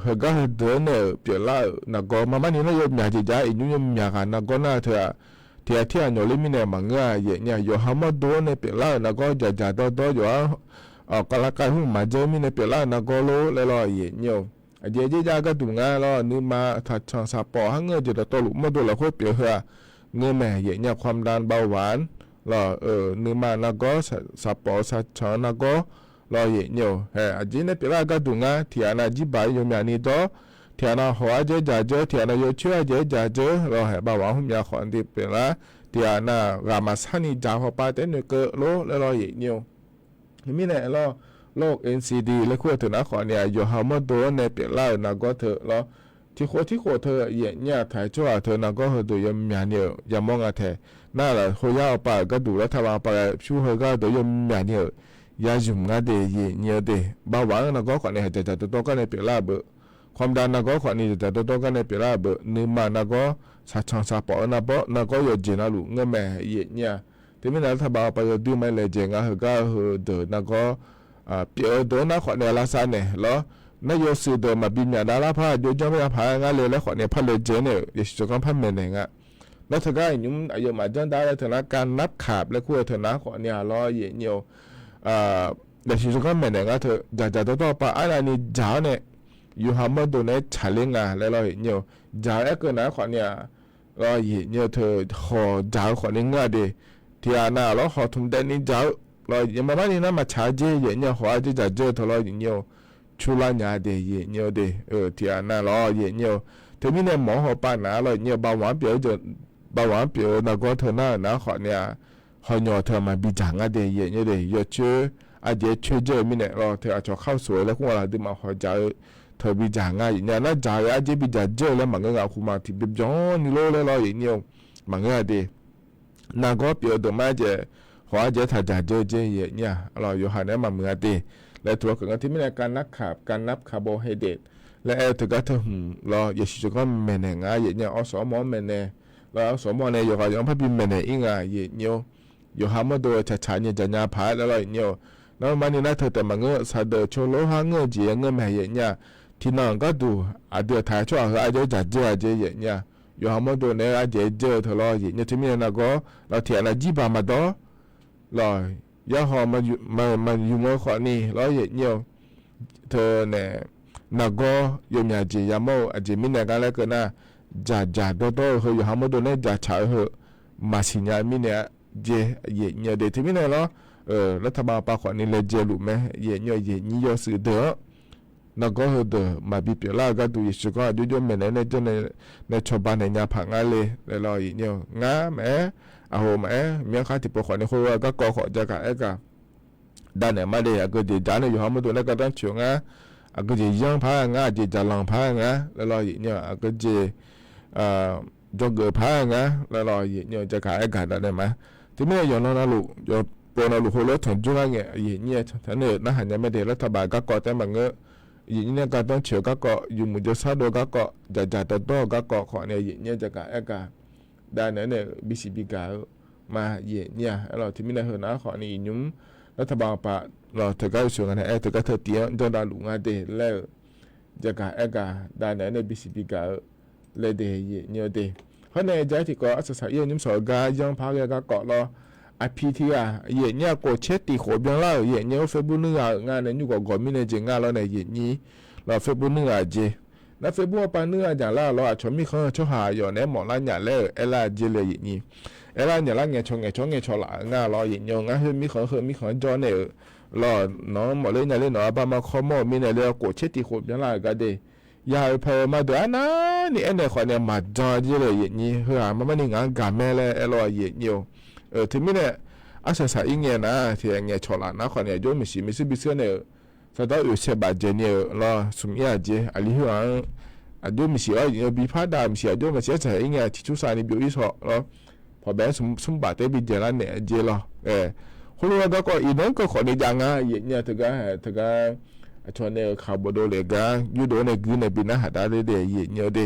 เหตุการณ์เดินเนี่ยเปลี่ยนละนักก็มานี่นะยมอยากจะจ่ายยุ่งอยากกันนักก็น่าเถอะที่อันนี้มีเนี่ยมังเงยเนี่ยอยู่หามาโดนเนี่ยเปลี่ยนละนักก็จ่าโตอยู่กลางกายหุ่นมาเจอมีเนี่ยเปลี่ยนละนักก็โลแล้วเราเนี่ยเจ๊ก็ดูงานเรานี่มาถัดช่องสปอร์ให้เงินจะโตลุมาดูแล้วค่อยเปลี่ยนเหรอเงินแม่เนี่ยความดันเบาหวานเรานี่มานักก็สปอร์สัดช่องนักก็รอเยี่ยวอาจจะเนี่ยเปล่าก็ดูงานที่อันนั้นจีบายอยู่มีอันนี้ต่อที่อันนั้นหัวเจ๊จ่าเจ๊ที่อันนั้นอยู่ช่วยเจ๊จ่าเจ๊รอให้บ่าวหุ่นยาขอนที่เปล่าที่อันนั้นรามาสันนิจ่าหัวป้าเต้นเกอโลแล้วรอเยี่ยวมีเนี่ยรอโลก NCD และขั้วเถอะนะขอเนี่ยอยู่หามาโดนเนี่ยเปล่านักก็เถอะรอที่ขั้วเธอเนี่ยถ่ายชั่วเธอนักก็เธอดูยังมีอันเนี่ยยังมองอะไรน่าละหัวยาวไปก็ดูแล้วถ้าวางไปชูเธอก็ดูยังมีอันเนี่ยยาจุ่มงาเดียเนียเดบ่าวนักก็ขวัญเนี่ยจะตัวกันในเปล่าเบอความดันนักก็ขวัญนี่จะตัวกันในเปล่าเบอนึกมานักก็สัดช่องสับปอนักก็อยู่จีน่าลูกเงี้ยแม่เนี่ยที่ไม่นานถ้าบ่าวไปดูไม่เลยเจงอ่ะก็เดินนักก็เปียเดินนักขวัญเนี่ยลาซาเนี่ยแล้วนายสื่อเดินมาบินเนี่ยดาราพาโยจไม่พางานเลยแล้วขวัญเนี่ยพันเลยเจเนี่ยยิ่งจะกันพันเมนเองอ่ะแล้วถ้าก็ยุ่งอายุมาจนได้แล้วถึงการนับขาบและคู่ถึงนักขวัญเนี่ยรอเยี่ยวแต่สิ่งที่ก็เหมือนกันเธอจะต้องไปอะไรนี่จ้าเนี่ยอยู่หามาดูเนี่ยชาเลนจ์แล้วเราเห็นอยู่จ้าเอ็กซ์นะขวัญเนี่ยเราเห็นอยู่เธอขอจ้าขวัญเนี่ยดีที่อันนั้นเราขอทุ่มเต็มนี่จ้าเราอย่างมาบ้านนี้นะมาชาเจเห็นอยู่หัวจะเจอเธอเราเห็นอยู่ชุลาญาเดียเห็นอยู่ดีที่อันนั้นเราเห็นอยู่เธอมีเนี่ยหมอหัวป้านะเราเห็นอยู่บ่าวหวานเปียวจะบ่าวหวานเปียวนักก็เธอหน้านะขวัญเนี่ยหอยเธอมาบิจังอะเดียเห็นอยู่ดีอยู่ชื่ออาจจะช่วยเจอมีเนี่ยเราเธออาจจะเข้าสวยแล้วคุณเราดูมาหัวใจเธอบิจังอ่ะอย่างนั้นจ่ายอาจจะบิจังเจอแล้วมันก็เอาคุณมาที่บิจังนี่โลแล้วเราอย่างเงี้ยมันก็ดีนักก็เปลี่ยนตัวมาเจอหัวใจถ้าจ่ายเจออย่างเงี้ยเราอยู่หันเนี่ยมันเหมือนดีและตัวกันที่มีในการนับขาบการนับคาร์โบไฮเดรตและถือก็เธอเราอย่าชิจก็เมนเองอ่ะอย่างเงี้ยอสมอเมนเนเราอสมอเนี่ยอยู่กับยังพับบินเมนเนอิงอ่ะอย่างเงี้ยอยู่หามาดูช้าๆเนี่ยจะยาพายแล้วเราอย่างเงี้ยแล้วมันนี่นะเธอแต่มันก็สะเดอโชโลหาเงินจีเงินแม่เงี้ยที่นั่งก็ดูอาเดือถ่ายช่วงอาจจะจัดเจอเงี้ยอยู่หามาดูเนี่ยอาจจะเจอเธอรออย่างเงี้ยที่มีนะก็เราเถียงนะจีบามาดอรอ ยาหอมาอยู่มอขอนี่แล้วเหี่ยวเธอเนี่ยนักก็ยมยาจียามโมอาจีมินเนี่ยกันแล้วก็น่าจ่าโดเฮยหาโมโดเนี่ยจ่าฉายเหอะมาสิญามิเนี่ยเจเหี่ยวเดที่มิเนี่ยเนาะรัฐบาลปาขอนี่เลยเจลุแม่เหี่ยวนี่ยอสื่อเด้อนักก็เหอะมาบิเปียลาก็ดูยิสุก็ยุ่ๆแม่เนี่ยเจในชาวบ้านในยาผังอะไรเลยรอเหี่ยวงาแม่อาโหแม่เมียข้าที่ปขอนี่เขาก็ก่อขอจะกะเอกะด้านไหนมาเดียก็จะจานอยู่หาโมโดเนี่ยก็ต้องเฉียงก็จะยังพางาจะจะลองพางาแล้วรอเนี่ยก็จะจงเกิดพางาแล้วรอเนี่ยจะขายกันได้ไหมที่ไม่ยอมนั่นลูกยอมปนลูกคนละถึงจุดนั้นเนี่ยท่านเนี่ยน่าหันยังไม่ได้รัฐบาลก็ก่อแต่บางเงยเนี่ยก็ต้องเชื่อก็ก่ออยู่มุจซาโดก็ก่อจะตัวก็ก่อขอเนี่ยจะขายกันด้านนั้นเนี่ยบิสิบิกามาเนี่ยเราที่ไม่ได้เห็นนะขอนี่ยุ่งรัฐบาลปะเราเธอก็ส่งกันให้เธอก็เธอเตี้ยจนได้ลุงอาเดแล้วจะกะเอกาได้ไหนในบิสิบิกาเลยเดย์เนี่ยเดเพราะในใจที่ก็อาศัยยิ่งสกายังพาเกก็เกาะเราอภิธีอ่ะเนี่ยก็เช็ดตีขบยังเล่าเนี่ยเฟบุนึงอ่ะงานในอยู่กับกอมินเจงานเราในนี้เราเฟบุนึงอ่ะเจแล้วเฟบุปานึงอ่ะอย่างเล่าเราชมมีเขาชอบหาอยู่ในหมอล้านอย่างเล่เอล่าเจเลยนี้เอล่าอย่างเล่าเงี้ยชงละงานเราอย่างงั้นเฮ้ยมีเขาจอเนี่ยรอน้องหมอเล่นเนี่ยเนาะบามาคอมมีเนี่ยเรียกกดเช็ดตีขบยังไงก็ได้ยาเพอมาด้วยนะนี่เอ็นเนี่ยคนเนี่ยมาจอจีเลยอย่างนี้เฮ้ยมันนี่งานการแม่เลยรออย่างเดียวทีนี้เนี่ยอาศัยอย่างเงี้ยนะที่อย่างเงี้ยชอละนะคนเนี่ยโยมไม่ใช่บิสเนี่ยสะดอกอยู่เสียบาดเจเนี่ยรอสมัยเจอันนี้เฮ้ยโยมไม่ใช่บีพาดามไม่ใช่โยมไม่ใช่ใช่อย่างเงี้ยที่ทุกสายนี่บิวอีสอรอพอแบงสมบัติบิเจแล้วเนี่ยเจรอคนเราก็อีน้องก็คนเนี่ยยังไงเนี่ยถึงก็ชวนเนี่ยข่าวบดเลยกันยูโดเนี่ยกินเนี่ยบินนะหาได้เลยเนี่ยเด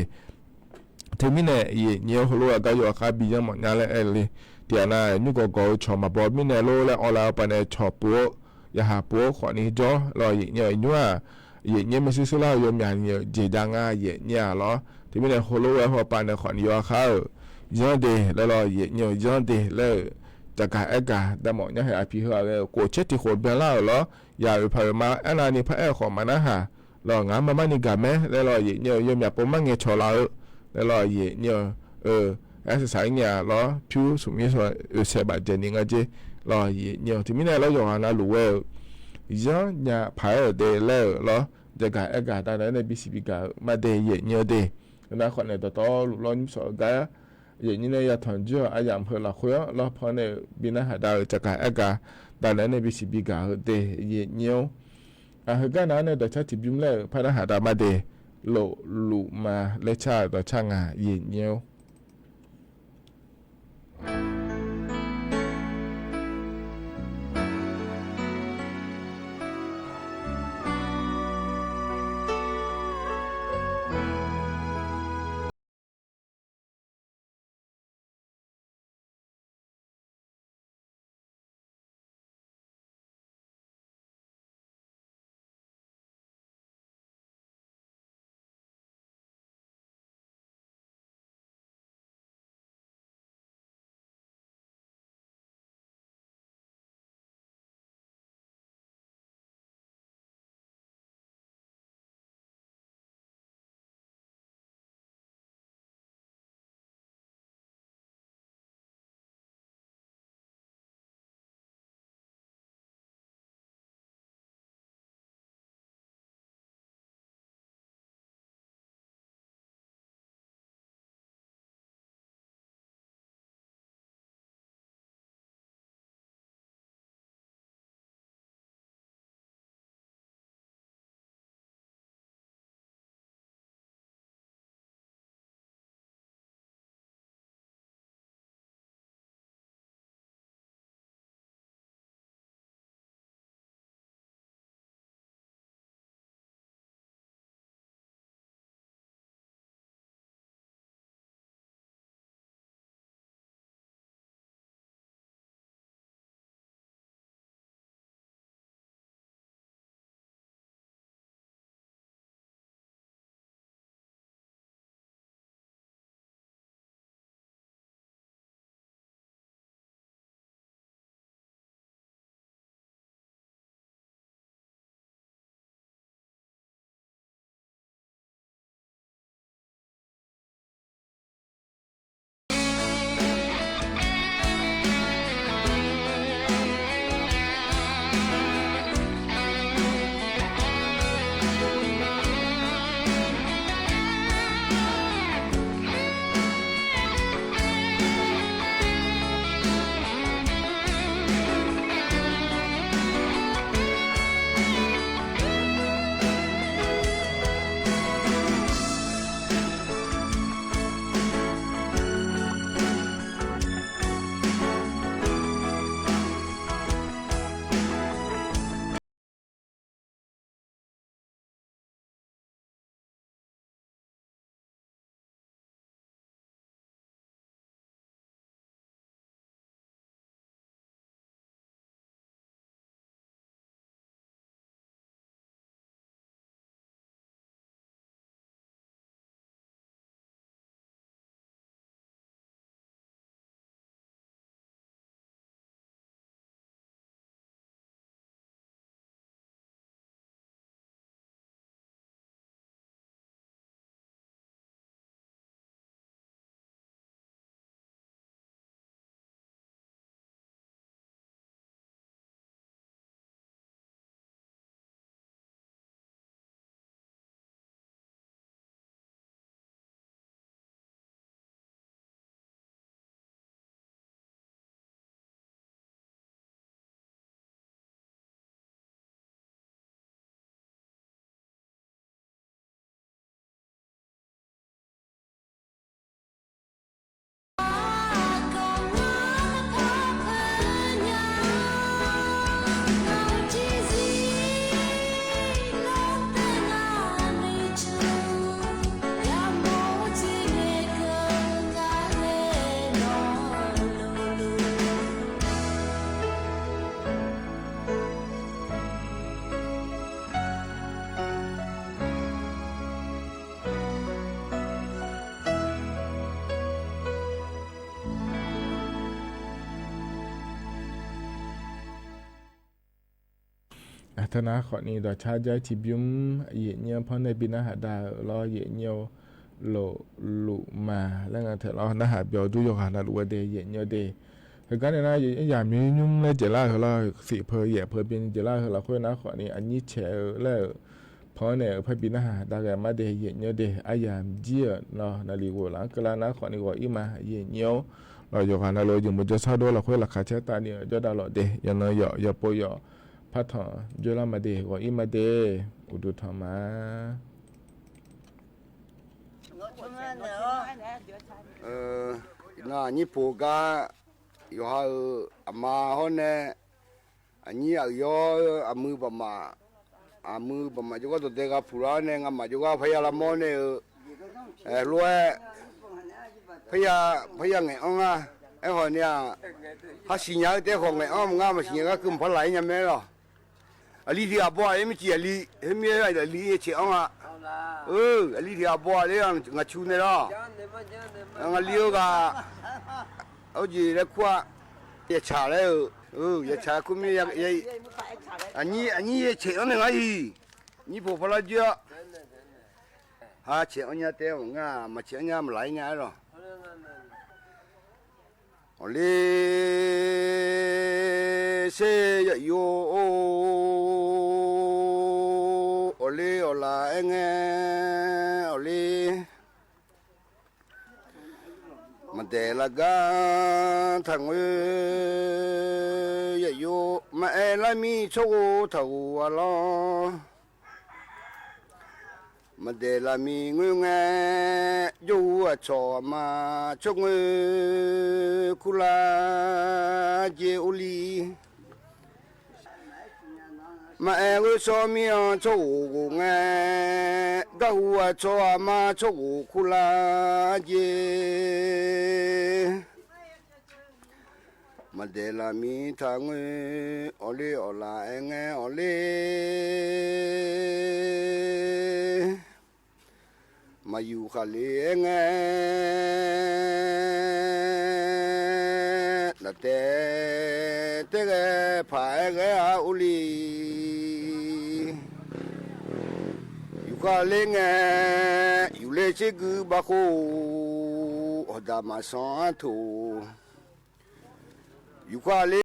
ทีนี้เนี่ยคนเราก็อยู่อาคาบิยังหมดงานเลยเดี๋ยวนะนี่ก็ชอบมาบอกมิเนี่ยโลแล้วเอาเราไปเนี่ยชอบปัวอย่าหาปัวขอนี่จ่อรอเนี่ยเนี่ยไม่ใช่สุราโยมอย่างเนี่ยเจดังเนี่ยหรอทีนี้เนี่ยคนเราพอไปเนี่ยขอนี่อาคายังเดแล้วรอเนี่ยยังเดแล้วจะกะเอกะแต่หมอเนี่ยให้อภิเษกเลยกดเช็ดที่ขวดเบลล่าเหรออย่าไปพายมาอันนั้นนี่พระเอกของมันนะฮะรองานมันนี่กันไหมแล้วรอเนี่ยยมอยากผมมั่งเงี้ยชอเราแล้วรอเนี่ยไอ้สายเนี่ยรอผิวสมัยสวยเสียบาดเจ็บนี่ไงเจรอเนี่ยที่มีเนี่ยเราอยู่หาหน้ารู้ว่ายังเนี่ยพายเดแล้วรอจะกะเอกะแต่ในบิสิบิกะมาเดเนี่ยเดนะคนเนี่ยต่อรอนิ่มสกายอย่างนี้เนี่ยอยากถอนเจ้าอาอย่างเพื่อละคุยแล้วพอเนี่ยบินหาดาวจะกะเอกะแต่ในบิสิบิกะเดเนี่ยเฮกันนั้นเนี่ยแต่ชาติบิมเลยพระหาดามาเดโลุมาเลชาต่อช่างเนี่ย ธนาขอนี้ดอชาใจที่บิมเยเนียพอในบินอาหารดารอเยเนียวโลลุมาแล้วงั้นเถอะเราหน้าหาเบียวดูยกหานาลัวเดเยเนียวเดคือกันเนี่ยนะอย่างมียุ่งเลยเจล่าเราสิเพอเย่เพอบินเจล่าเราค่อยนะขอนี้อันนี้เฉลแล้วพอเนี่ยพอบินอาหารดาแกมาเดเยเนียวเดอายามเจียเนาะนาลีวัวหลังก็แล้วนะขอนี้ว่าอีมาเยเนียวเราอยู่กันเราอยู่มันจะชอบด้วยเราค่อยราคาเช่ตาเนี่ยจะได้หรอเดยังเนาะอย่าปอยพัฒนาจุลมาเดว่าอีมาเดอุดุธรรมะน่านี่ปูกาอยู่ฮะอามาฮอนเนี่ยอันนี้อยู่อามือบมาจุกตัวเด็กผู้ร้านเนี่ยอามาจุกพยาละมอนเนี่ยรวยพยาไงอ่ะไอ้คนเนี่ยฮัสิญญาเด็กของไงอ่ะมึงมาสิญญาคือพลายเนี่ยไม่หรออลีที่อาบัวเอ็มจีอลีเอ็มยี่อะไรอลีเชี่ยอ่ะอลีที่อาบัวเลยงาชูเนี่ยล่ะงาเลี้ยวกะเอาจีเล็กกว่าเยชาเลยเยชาคุมีอันนี้เยเชี่ยเนี่ยไงนี่พวกพลายเจ้าฮะเชี่ยเนี่ยเต้งามาเชี่ยเนี่ยมาไหลเนี่ยหรอโอเลเซยโยโอเลโอลาเองโอเลมันเดลกาทางเวยโยมาเอลามีโชทาวลอมาเดลามีงุงยูชอมาชงคุลาเจอุลีมาเอวชอมีชงกะหัวชอมาชงคุลาเจมาเดลามีทางโอเลโอลาเองโอเลมาอยู่ขลีเงละเตเตกผายกอาอุลีอยู่ขลีเงอยู่เลชิกบะโคอดามาสันทูอยู่ขลี